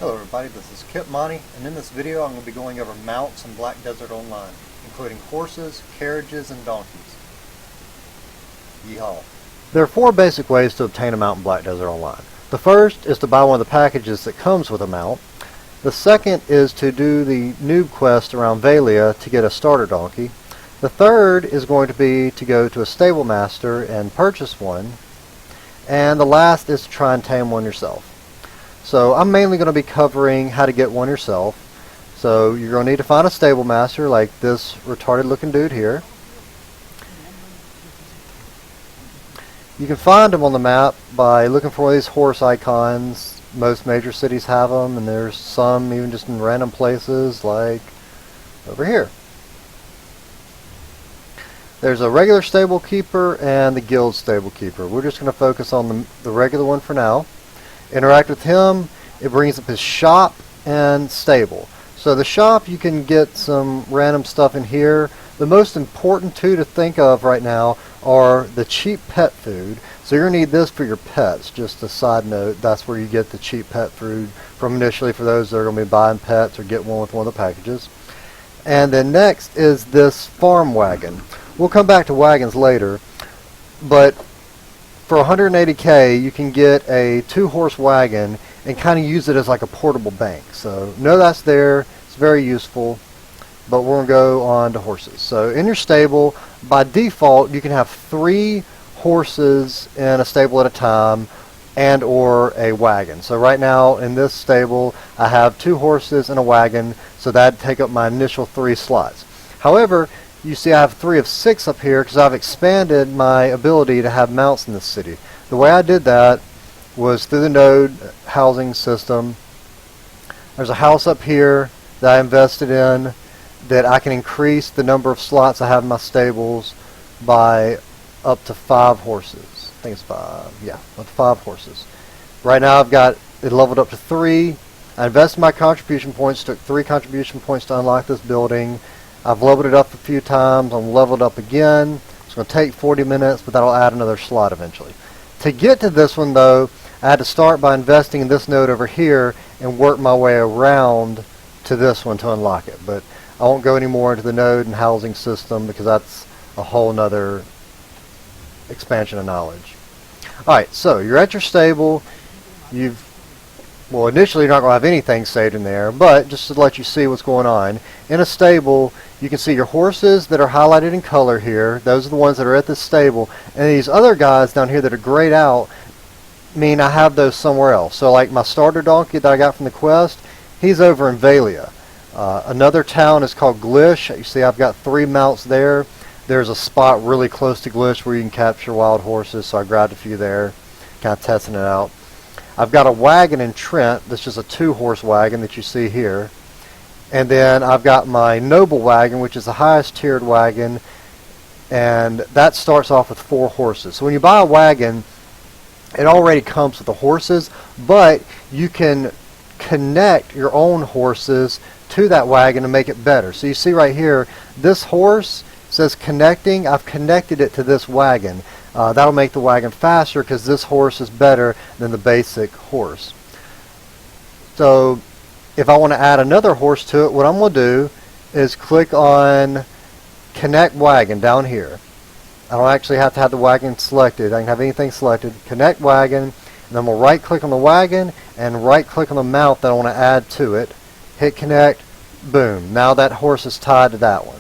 Hello everybody, this is Kip Monty, and in this video I'm going to be going over mounts in Black Desert Online, including horses, carriages, and donkeys. Yeehaw. There are four basic ways to obtain a mount in Black Desert Online. The first is to buy one of the packages that comes with a mount. The second is to do the noob quest around Valia to get a starter donkey. The third is going to be to go to a stable master and purchase one. And the last is to try and tame one yourself. So I'm mainly going to be covering how to get one yourself. So you're going to need to find a stable master like this retarded looking dude here. You can find them on the map by looking for one of these horse icons. Most major cities have them, and there's some even just in random places like over here. There's a regular stable keeper and the guild stable keeper. We're just going to focus on the regular one for now. Interact with him. It brings up his shop and stable. So the shop, you can get some random stuff in here. The most important two to think of right now are the cheap pet food. So you're going to need this for your pets. Just a side note, that's where you get the cheap pet food from initially for those that are going to be buying pets or get one with one of the packages. And then next is this farm wagon. We'll come back to wagons later, but for 180k you can get a 2-horse wagon and kind of use it as like a portable bank. So know that's there, it's very useful, but we're going to go on to horses. So in your stable, by default you can have 3 horses in a stable at a time and or a wagon. So right now in this stable I have 2 horses and a wagon, so that'd take up my initial 3 slots. However, you see I have 3 of 6 up here because I've expanded my ability to have mounts in this city. The way I did that was through the node housing system. There's a house up here that I invested in that I can increase the number of slots I have in my stables by up to 5 horses. I think it's 5. Yeah, up to 5 horses. Right now I've got it leveled up to 3. I invested my contribution points, took 3 contribution points to unlock this building. I've leveled it up a few times. I'm leveled up again. It's going to take 40 minutes, but that'll add another slot eventually. To get to this one, though, I had to start by investing in this node over here and work my way around to this one to unlock it. But I won't go any more into the node and housing system because that's a whole nother expansion of knowledge. Alright, so you're at your stable. Well, initially you're not going to have anything saved in there, but just to let you see what's going on. In a stable, you can see your horses that are highlighted in color here. Those are the ones that are at this stable. And these other guys down here that are grayed out mean I have those somewhere else. So like my starter donkey that I got from the quest, he's over in Valia. Another town is called Glish. You see I've got 3 mounts there. There's a spot really close to Glish where you can capture wild horses, so I grabbed a few there, kind of testing it out. I've got a wagon in Trent. That's just a 2-horse wagon that you see here. And then I've got my noble wagon, which is the highest tiered wagon, and that starts off with 4 horses. So when you buy a wagon, it already comes with the horses, but you can connect your own horses to that wagon to make it better. So you see right here, this horse says connecting. I've connected it to this wagon. That'll make the wagon faster because this horse is better than the basic horse. So if I want to add another horse to it, what I'm going to do is click on Connect Wagon down here. I don't actually have to have the wagon selected. I can have anything selected. Connect Wagon, and then I'm going to right click on the wagon and right click on the mount that I want to add to it. Hit connect, boom. Now that horse is tied to that one.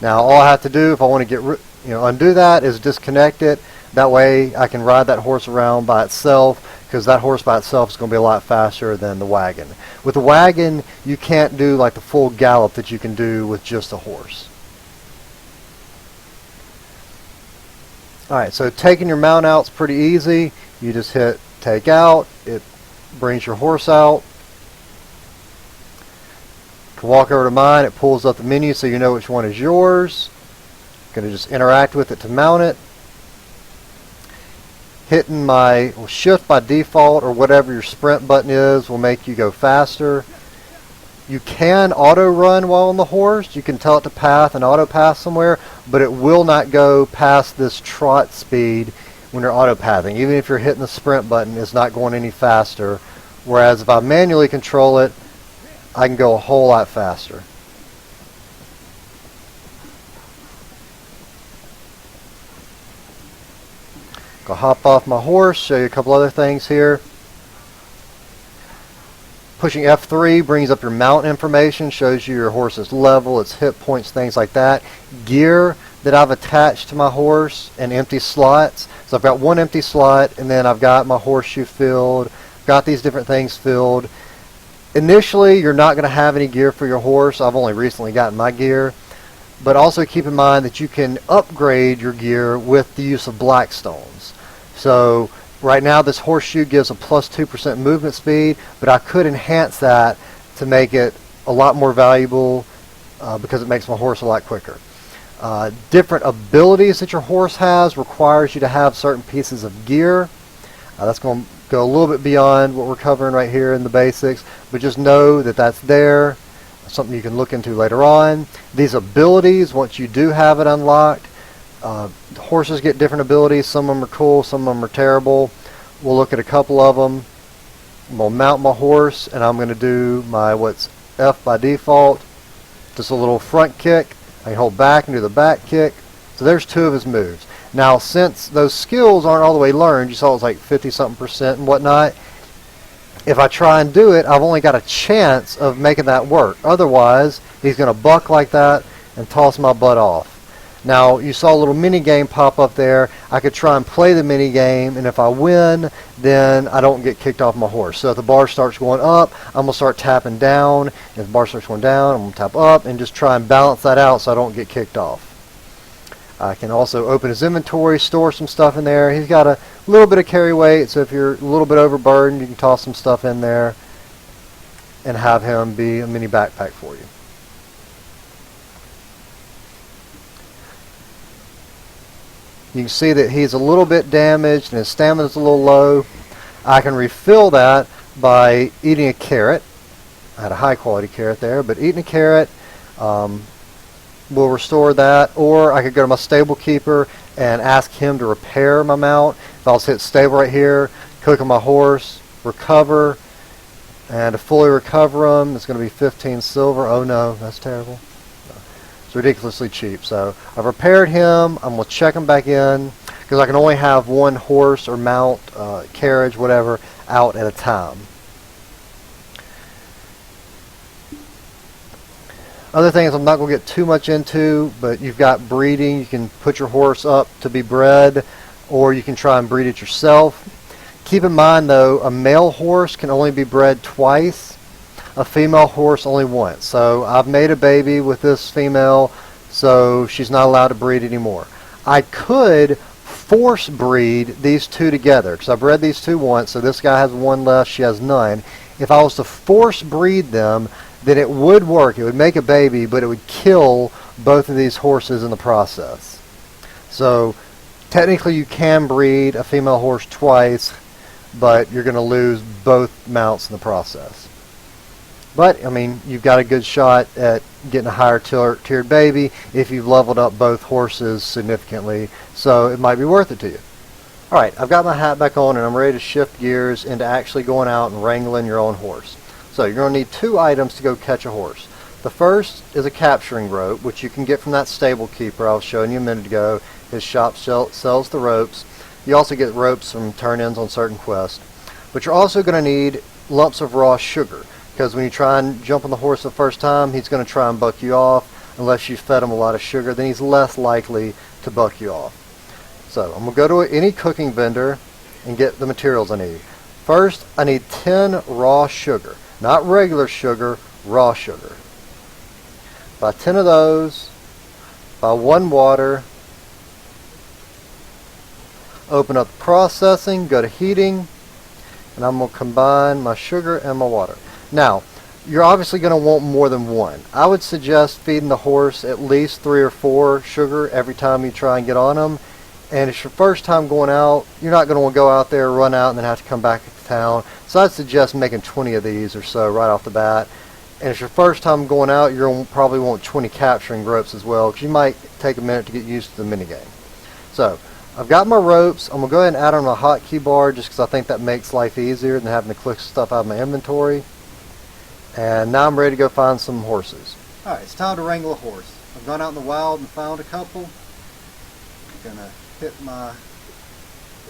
Now all I have to do if I want to undo that is disconnect it. That way I can ride that horse around by itself, because that horse by itself is going to be a lot faster than the wagon. With the wagon, you can't do like the full gallop that you can do with just a horse. Alright, so taking your mount out is pretty easy. You just hit take out. It brings your horse out. You can walk over to mine. It pulls up the menu so you know which one is yours. Going to just interact with it to mount it. Hitting my shift by default or whatever your sprint button is will make you go faster. You can auto run while on the horse. You can tell it to path and auto path somewhere, but it will not go past this trot speed when you're auto pathing. Even if you're hitting the sprint button, it's not going any faster Whereas if I manually control it, I can go a whole lot faster. Go hop off my horse, show you a couple other things here. Pushing F3 brings up your mount information, shows you your horse's level, its hit points, things like that. Gear that I've attached to my horse and empty slots. So I've got one empty slot, and then I've got my horseshoe filled, got these different things filled. Initially, you're not going to have any gear for your horse. I've only recently gotten my gear. But also keep in mind that you can upgrade your gear with the use of black stones. So right now this horseshoe gives a plus 2% movement speed, but I could enhance that to make it a lot more valuable because it makes my horse a lot quicker. Different abilities that your horse has requires you to have certain pieces of gear. That's going to go a little bit beyond what we're covering right here in the basics, but just know that that's there. Something you can look into later on. These abilities, once you do have it unlocked, horses get different abilities. Some of them are cool, some of them are terrible. We'll look at a couple of them. I'm going to mount my horse, and I'm going to do my what's F by default. Just a little front kick. I can hold back and do the back kick. So there's two of his moves. Now, since those skills aren't all the way learned, you saw it was like 50-something% and whatnot. If I try and do it, I've only got a chance of making that work. Otherwise, he's going to buck like that and toss my butt off. Now, you saw a little mini game pop up there. I could try and play the mini game, and if I win, then I don't get kicked off my horse. So if the bar starts going up, I'm going to start tapping down. If the bar starts going down, I'm going to tap up and just try and balance that out so I don't get kicked off. I can also open his inventory, store some stuff in there. He's got a little bit of carry weight, so if you're a little bit overburdened, you can toss some stuff in there and have him be a mini backpack for you. You can see that he's a little bit damaged and his stamina is a little low. I can refill that by eating a carrot. I had a high quality carrot there, but eating a carrot will restore that. Or I could go to my stable keeper and ask him to repair my mount. If I was hit stable right here, click on my horse, recover, and to fully recover him, it's going to be 15 silver. Oh no, that's terrible. It's ridiculously cheap. So I've repaired him. I'm going to check him back in because I can only have one horse or mount, carriage, whatever, out at a time. Other things I'm not going to get too much into, but you've got breeding. You can put your horse up to be bred, or you can try and breed it yourself. Keep in mind, though, a male horse can only be bred twice, a female horse only once. So I've made a baby with this female, so she's not allowed to breed anymore. I could force breed these two together, because I bred these two once, so this guy has one left, she has none. If I was to force breed them, then it would work. It would make a baby, but it would kill both of these horses in the process. So technically you can breed a female horse twice, but you're going to lose both mounts in the process. But, I mean, you've got a good shot at getting a higher tiered baby if you've leveled up both horses significantly, so it might be worth it to you. Alright, I've got my hat back on and I'm ready to shift gears into actually going out and wrangling your own horse. So you're going to need two items to go catch a horse. The first is a capturing rope, which you can get from that stable keeper I was showing you a minute ago. His shop sells the ropes. You also get ropes from turn-ins on certain quests. But you're also going to need lumps of raw sugar, because when you try and jump on the horse the first time, he's going to try and buck you off. Unless you fed him a lot of sugar, then he's less likely to buck you off. So I'm going to go to any cooking vendor and get the materials I need. First, I need 10 raw sugar. Not regular sugar, raw sugar. Buy 10 of those, buy 1 water, open up processing, go to heating, and I'm going to combine my sugar and my water. Now, you're obviously going to want more than one. I would suggest feeding the horse at least 3 or 4 sugar every time you try and get on them. And it's your first time going out, you're not going to want to go out there, run out, and then have to come back to town. So I'd suggest making 20 of these or so right off the bat. And if it's your first time going out, you're going to probably want 20 capturing ropes as well, because you might take a minute to get used to the minigame. So I've got my ropes. I'm going to go ahead and add on a hotkey bar just because I think that makes life easier than having to click stuff out of my inventory. And now I'm ready to go find some horses. Alright, it's time to wrangle a horse. I've gone out in the wild and found a couple. I'm going to hit my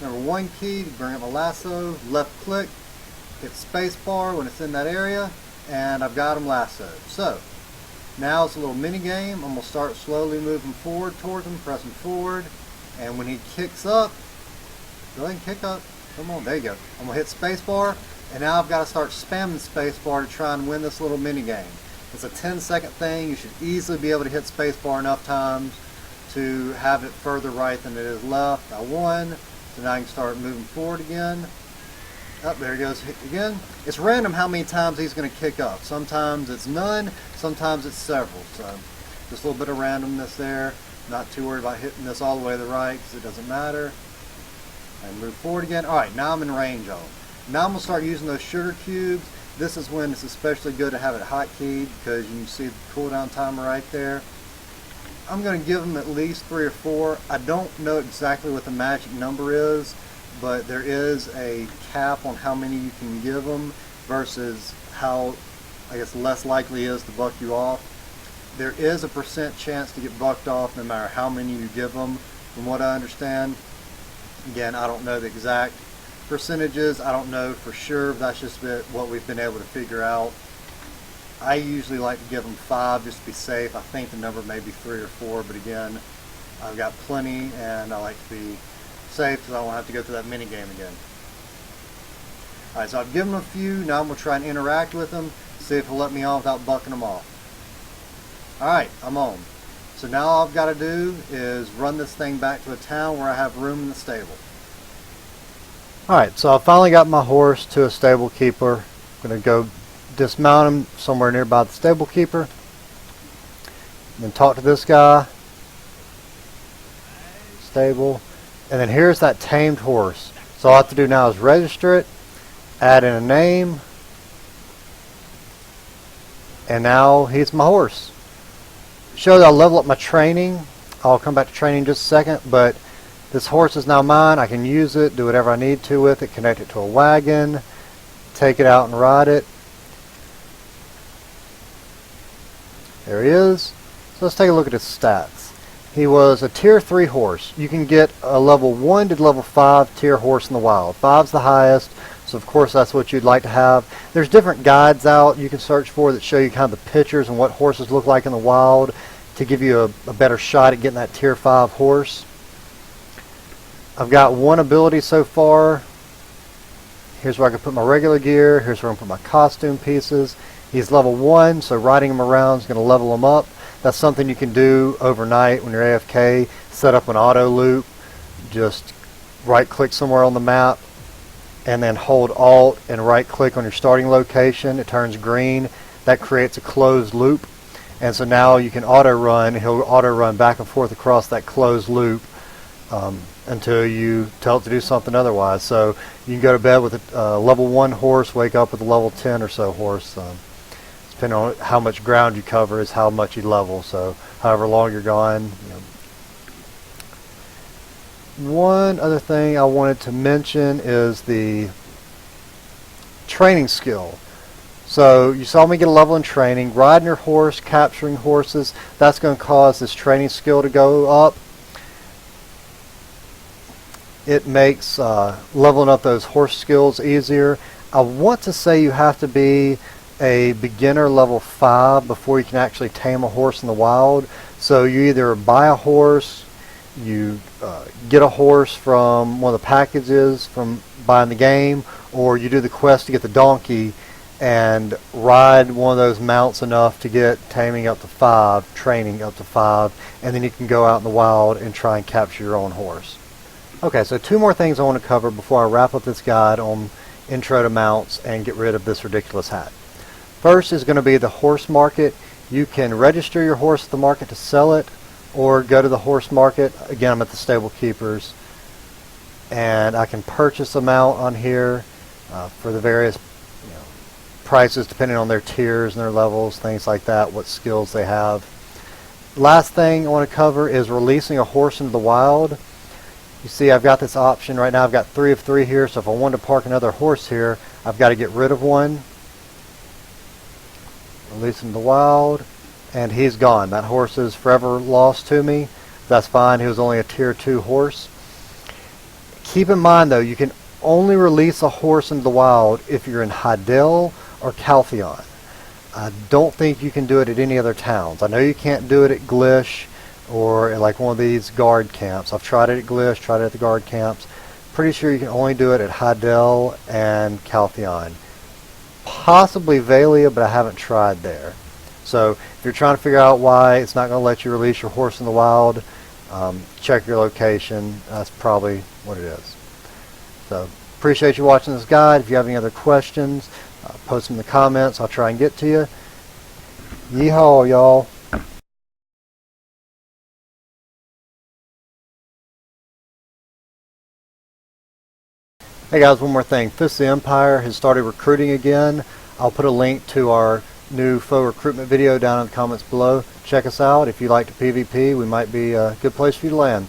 number 1 key to bring up my lasso, left click, hit space bar when it's in that area, and I've got them lassoed. So, now it's a little mini game. I'm going to start slowly moving forward towards him, pressing forward, and when he kicks up, go ahead and kick up. Come on, there you go. I'm going to hit space bar, and now I've got to start spamming space bar to try and win this little mini game. It's a 10-second thing. You should easily be able to hit space bar enough times to have it further right than it is left. I won, so now I can start moving forward again. Up there he goes again. It's random how many times he's going to kick up. Sometimes it's none, sometimes it's several. So just a little bit of randomness there. Not too worried about hitting this all the way to the right because it doesn't matter. And move forward again. Alright, now I'm in range of him. Now I'm going to start using those sugar cubes. This is when it's especially good to have it hotkeyed because you can see the cooldown timer right there. I'm going to give them at least 3 or 4. I don't know exactly what the magic number is, but there is a cap on how many you can give them versus how, I guess, less likely it is to buck you off. There is a % chance to get bucked off no matter how many you give them, from what I understand. Again, I don't know the exact percentages. I don't know for sure, but that's just what we've been able to figure out. I usually like to give them 5 just to be safe. I think the number may be 3 or 4, but again, I've got plenty and I like to be safe because I don't have to go through that mini game again. Alright, so I've given them a few. Now I'm going to try and interact with them, see if he'll let me on without bucking them off. Alright, I'm on. So now all I've got to do is run this thing back to a town where I have room in the stable. Alright, so I finally got my horse to a stable keeper. I'm going to go dismount him somewhere nearby the stable keeper. Then talk to this guy. Stable. And then here's that tamed horse. So all I have to do now is register it, add in a name, and now he's my horse. Show that I'll level up my training. I'll come back to training in just a second, but this horse is now mine. I can use it, do whatever I need to with it, connect it to a wagon, take it out and ride it. There he is. So let's take a look at his stats. He was a tier 3 horse. You can get a level 1 to level 5 tier horse in the wild. 5's the highest, so of course that's what you'd like to have. There's different guides out you can search for that show you kind of the pictures and what horses look like in the wild to give you a better shot at getting that tier 5 horse. I've got 1 ability so far. Here's where I can put my regular gear. Here's where I can put my costume pieces. He's level 1, so riding him around is going to level him up. That's something you can do overnight when you're AFK. Set up an auto loop. Just right click somewhere on the map and then hold Alt and right click on your starting location. It turns green. That creates a closed loop. And so now you can auto run. He'll auto run back and forth across that closed loop until you tell it to do something otherwise. So you can go to bed with a level 1 horse, wake up with a level 10 or so horse. Depending on how much ground you cover is how much you level. So however long you're gone. One other thing I wanted to mention is the training skill. So you saw me get a level in training. Riding your horse, capturing horses, that's going to cause this training skill to go up. It makes leveling up those horse skills easier. I want to say you have to be a beginner level 5 before you can actually tame a horse in the wild. So you either buy a horse, you get a horse from one of the packages from buying the game, or you do the quest to get the donkey and ride one of those mounts enough to get taming up to 5, training up to 5, and then you can go out in the wild and try and capture your own horse. Okay, so 2 more things I want to cover before I wrap up this guide on intro to mounts and get rid of this ridiculous hat. First is going to be the horse market. You can register your horse at the market to sell it, or go to the horse market. Again, I'm at the stable keepers, and I can purchase a mount on here for the various prices depending on their tiers and their levels, things like that, what skills they have. Last thing I want to cover is releasing a horse into the wild. You see I've got this option right now. I've got 3 of 3 here, so if I wanted to park another horse here, I've got to get rid of one. Release him to the wild, and he's gone. That horse is forever lost to me. That's fine. He was only a tier 2 horse. Keep in mind though, you can only release a horse into the wild if you're in Hydel or Caltheon. I don't think you can do it at any other towns. I know you can't do it at Glish or at like one of these guard camps. I've tried it at Glish, tried it at the guard camps. Pretty sure you can only do it at Hydel and Caltheon. Possibly Valia, but I haven't tried there. So if you're trying to figure out why it's not going to let you release your horse in the wild, check your location. That's probably what it is. So appreciate you watching this guide. If you have any other questions, post them in the comments. I'll try and get to you. Yeehaw, y'all. Hey guys, one more thing. Fist of the Empire has started recruiting again. I'll put a link to our new faux recruitment video down in the comments below. Check us out. If you like to PvP, we might be a good place for you to land.